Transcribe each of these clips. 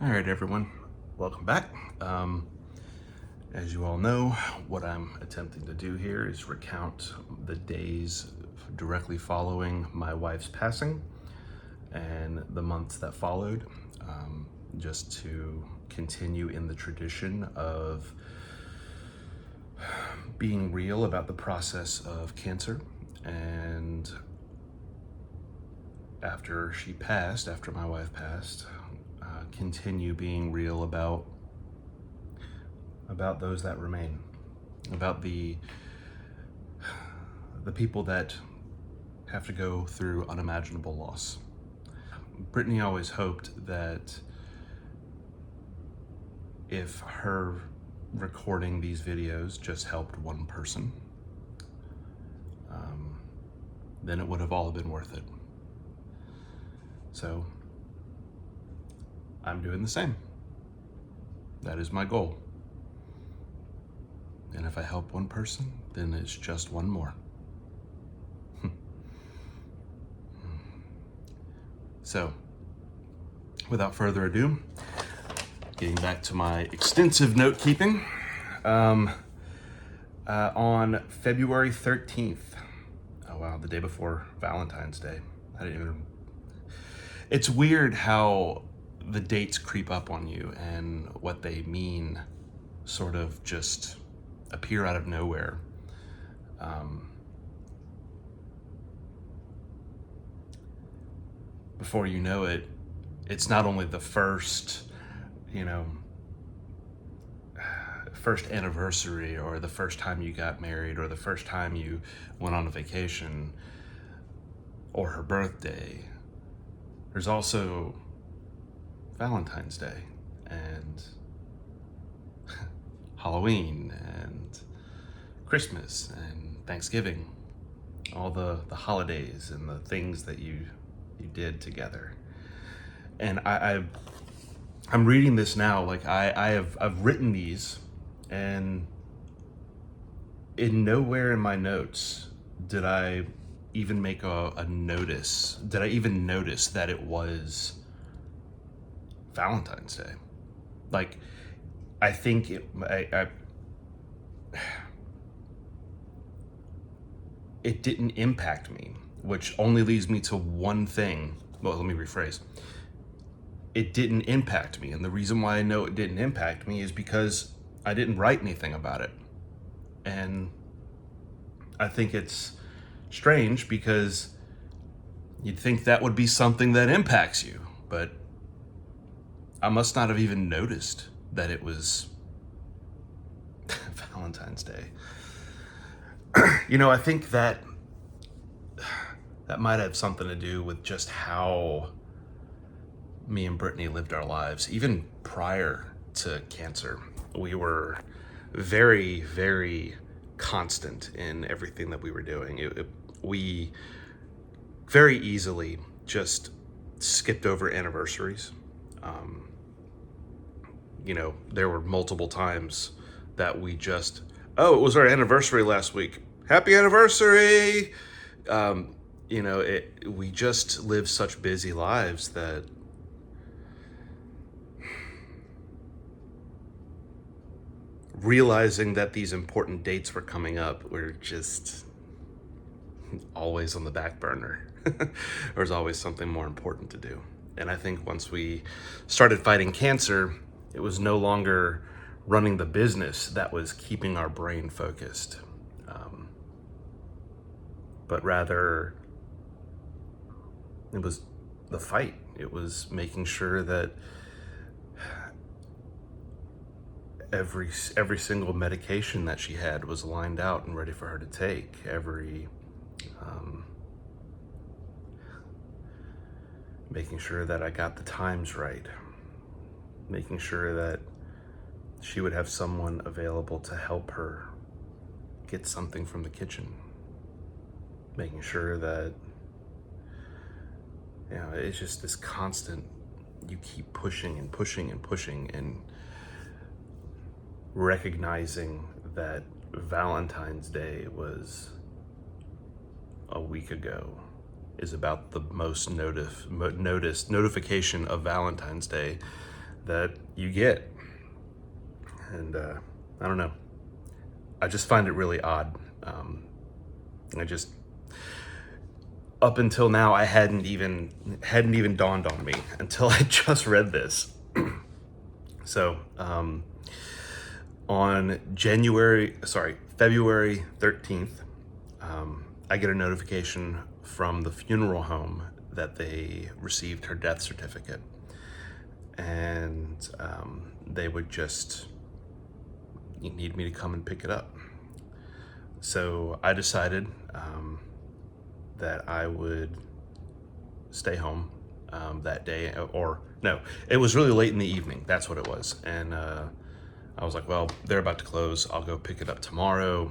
All right, everyone, welcome back. As you all know, what I'm attempting to do here is recount the days directly following my wife's passing and the months that followed, just to continue in the tradition of being real about the process of cancer. And after she passed, after my wife passed, continue being real about those that remain, about the people that have to go through unimaginable loss. Brittany always hoped that if her recording these videos just helped one person, then it would have all been worth it. So I'm doing the same. That is my goal. And if I help one person, then it's just one more. So, without further ado, getting back to my extensive note keeping, on February 13th, oh wow, the day before Valentine's Day, it's weird how the dates creep up on you and what they mean sort of just appear out of nowhere. Before you know it, it's not only the first anniversary or the first time you got married or the first time you went on a vacation or her birthday. There's also Valentine's Day and Halloween and Christmas and Thanksgiving, all the holidays and the things that you did together. And I'm reading this now, like I've written these, and in nowhere in my notes did I even make a notice. Did I even notice that it was Valentine's Day? Like, I think it didn't impact me, which only leads me to one thing. Well, let me rephrase. It didn't impact me. And the reason why I know it didn't impact me is because I didn't write anything about it. And I think it's strange because you'd think that would be something that impacts you, but I must not have even noticed that it was Valentine's Day. I think that might have something to do with just how me and Brittany lived our lives. Even prior to cancer, we were very, very constant in everything that we were doing. We very easily just skipped over anniversaries. There were multiple times that we just, it was our anniversary last week. Happy anniversary! We just live such busy lives that realizing that these important dates were coming up were just always on the back burner. There's always something more important to do. And I think once we started fighting cancer, it was no longer running the business that was keeping our brain focused, but rather it was the fight. It was making sure that every single medication that she had was lined out and ready for her to take. Making sure that I got the times right, making sure that she would have someone available to help her get something from the kitchen, making sure that, it's just this constant, you keep pushing and pushing and pushing, and recognizing that Valentine's Day was a week ago is about the most noticed notification of Valentine's Day that you get. And I don't know. I just find it really odd. I just, up until now, I hadn't even dawned on me until I just read this. So, on February 13th, I get a notification from the funeral home that they received her death certificate. And they would just need me to come and pick it up. So I decided that I would stay home that day, or no, it was really late in the evening. That's what it was. And I was like, well, they're about to close. I'll go pick it up tomorrow.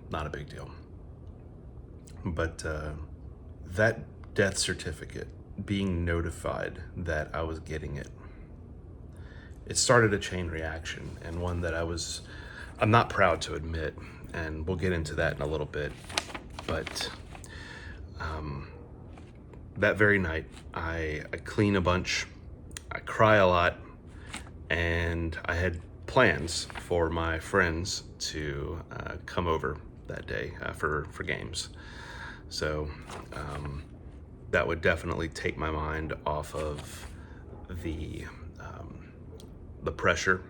Not a big deal. But that death certificate, being notified that I was getting it, it started a chain reaction, and one that I'm not proud to admit, and we'll get into that in a little bit. But that very night, I clean a bunch, I cry a lot, and I had plans for my friends to come over that day for games. So that would definitely take my mind off of the pressure,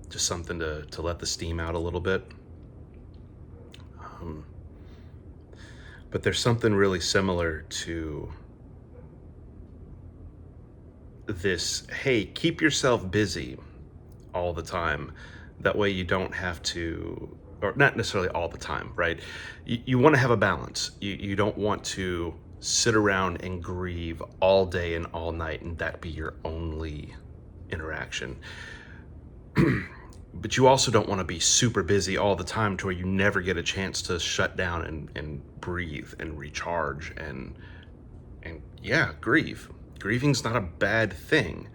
just something to let the steam out a little bit. But there's something really similar to this, hey, keep yourself busy all the time. That way you don't have to, or not necessarily all the time, right? You want to have a balance. You don't want to sit around and grieve all day and all night and that be your only interaction. But you also don't want to be super busy all the time to where you never get a chance to shut down and breathe and recharge and yeah, grieve. Grieving's not a bad thing.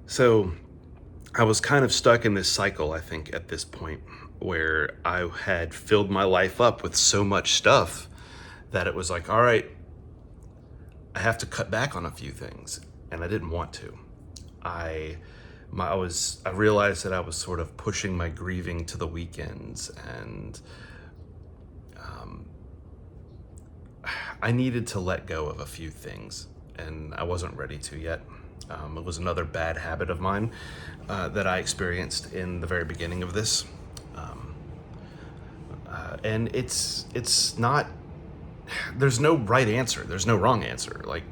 So I was kind of stuck in this cycle, I think, at this point, where I had filled my life up with so much stuff that it was like, all right, I have to cut back on a few things, and I didn't want to. I realized that I was sort of pushing my grieving to the weekends, and I needed to let go of a few things, and I wasn't ready to yet. It was another bad habit of mine that I experienced in the very beginning of this. And it's not, there's no right answer. There's no wrong answer. Like,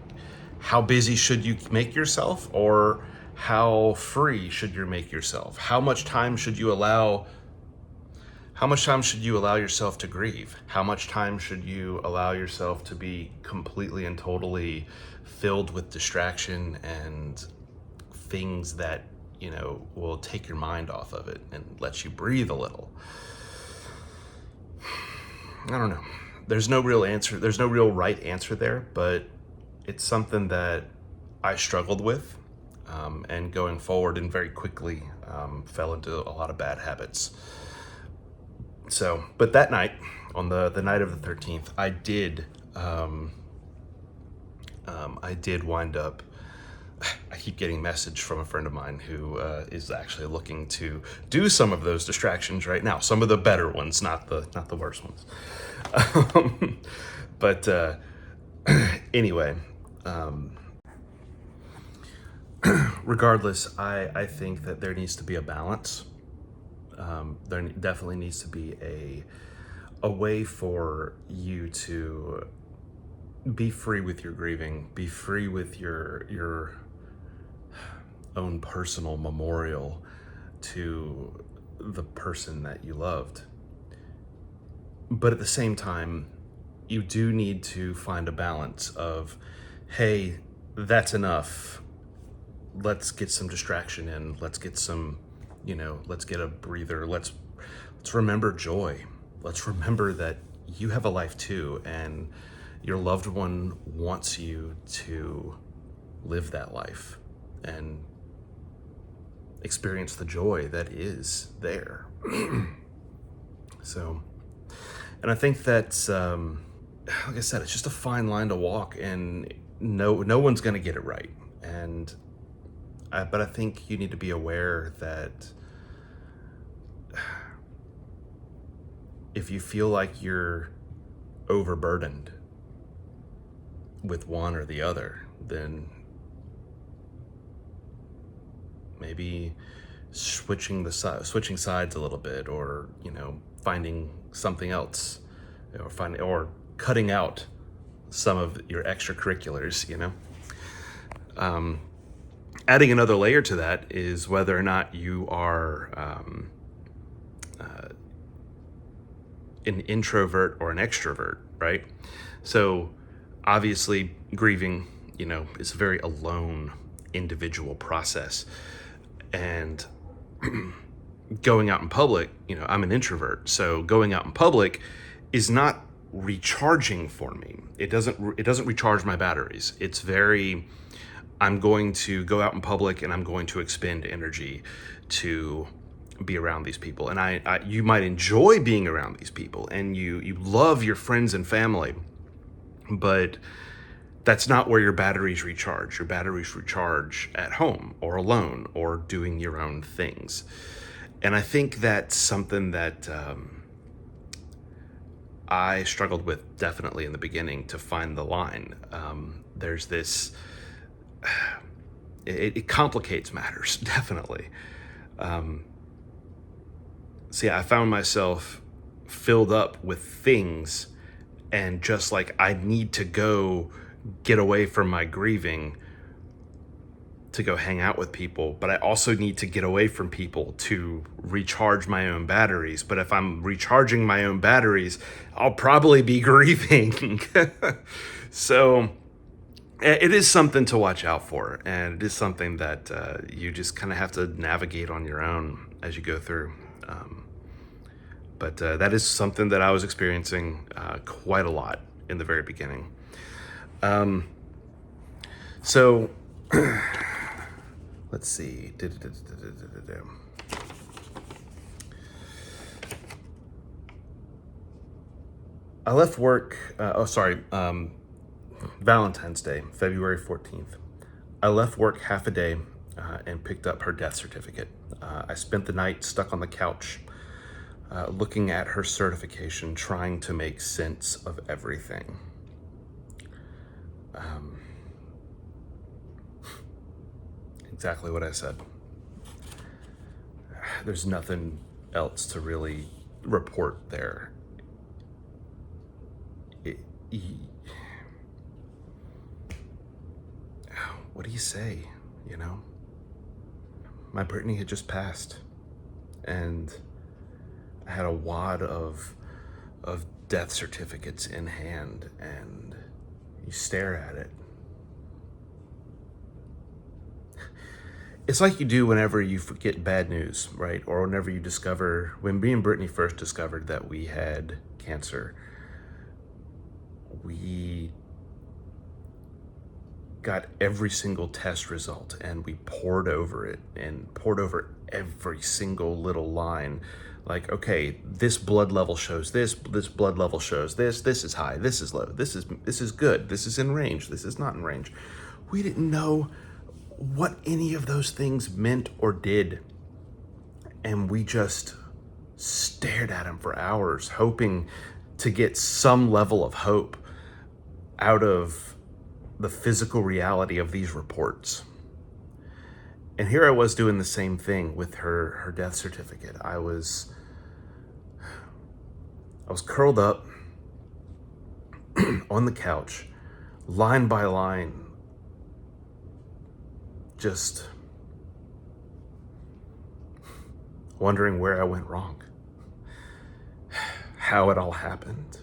how busy should you make yourself, or how free should you make yourself? How much time should you allow yourself to grieve? How much time should you allow yourself to be completely and totally filled with distraction and things that, will take your mind off of it and let you breathe a little? I don't know. There's no real answer. There's no real right answer there, but it's something that I struggled with, and going forward and very quickly fell into a lot of bad habits. So, but that night, on the night of the 13th, I did wind up, I keep getting message from a friend of mine who is actually looking to do some of those distractions right now. Some of the better ones, not the worst ones. But anyway, regardless, I think that there needs to be a balance. There definitely needs to be a way for you to be free with your grieving, be free with your own personal memorial to the person that you loved. But at the same time, you do need to find a balance of, hey, that's enough. Let's get some distraction in. Let's get some, let's get a breather. Let's remember joy. Let's remember that you have a life too, and your loved one wants you to live that life and experience the joy that is there. So, and I think that's, like I said, it's just a fine line to walk, and no one's gonna get it right. And But I think you need to be aware that if you feel like you're overburdened with one or the other, then maybe switching sides a little bit, or finding something else, or cutting out some of your extracurriculars. Adding another layer to that is whether or not you are an introvert or an extrovert, right? So obviously grieving, is a very alone individual process. And going out in public, I'm an introvert. So going out in public is not recharging for me. It doesn't recharge my batteries. It's very, I'm going to go out in public and I'm going to expend energy to be around these people. And you might enjoy being around these people, and you love your friends and family, but that's not where your batteries recharge. Your batteries recharge at home or alone or doing your own things. And I think that's something that I struggled with definitely in the beginning, to find the line. There's this, it complicates matters, definitely. So yeah, I found myself filled up with things, and just like, I need to go get away from my grieving to go hang out with people, but I also need to get away from people to recharge my own batteries. But if I'm recharging my own batteries, I'll probably be grieving. So it is something to watch out for, and it is something that you just kind of have to navigate on your own as you go through. But that is something that I was experiencing quite a lot in the very beginning. So let's see. I left work. Valentine's Day, February 14th. I left work half a day and picked up her death certificate. I spent the night stuck on the couch, looking at her certification, trying to make sense of everything. Exactly what I said. There's nothing else to really report there. What do you say, My Brittany had just passed, and I had a wad of death certificates in hand, and you stare at it. It's like you do whenever you get bad news, right? Or whenever you discover, when me and Brittany first discovered that we had cancer, we got every single test result, and we pored over it and pored over every single little line. Like, okay, this blood level shows this blood level shows this is high, this is low, this is good, this is in range, this is not in range. We didn't know what any of those things meant or did, and we just stared at them for hours, hoping to get some level of hope out of the physical reality of these reports. And here I was doing the same thing with her death certificate. I was curled up on the couch, line by line, just wondering where I went wrong, how it all happened.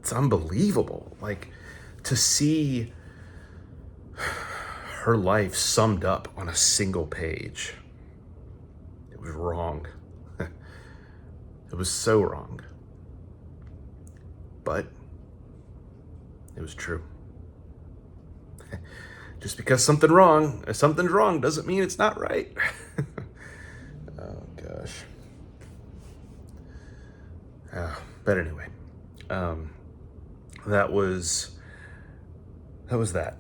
It's unbelievable, like, to see her life summed up on a single page. It was wrong. It was so wrong. But it was true. Just because something's wrong doesn't mean it's not right. Oh gosh. But anyway, that was that.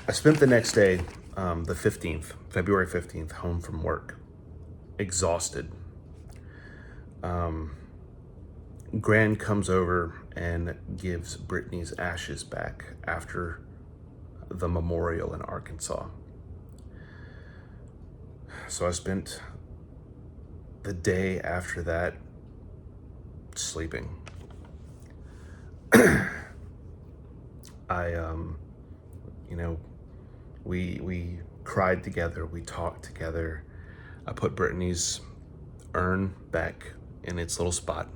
I spent the next day, the 15th, February 15th, home from work, exhausted. Gran comes over and gives Brittany's ashes back after the memorial in Arkansas. So I spent the day after that sleeping. You know, we cried together, we talked together. I put Brittany's urn back in its little spot,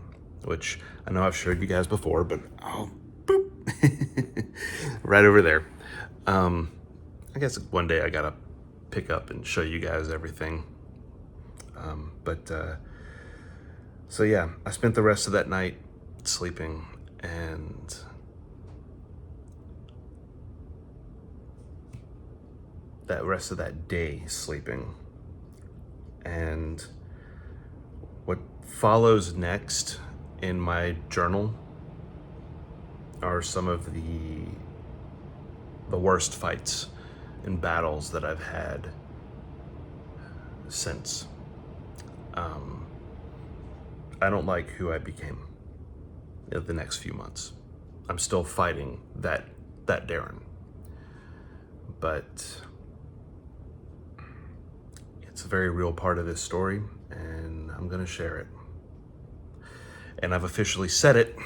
which I know I've showed you guys before, but oh, boop, right over there. I guess one day I gotta pick up and show you guys everything. So yeah, I spent the rest of that night sleeping and that rest of that day sleeping. And what follows next in my journal are some of the worst fights and battles that I've had since. I don't like who I became in the next few months. I'm still fighting that Darren, but it's a very real part of this story, and I'm gonna share it. And I've officially said it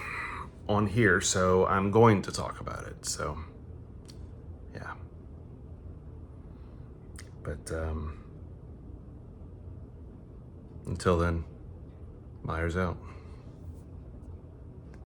on here, so I'm going to talk about it. So, yeah. But until then, Myers out.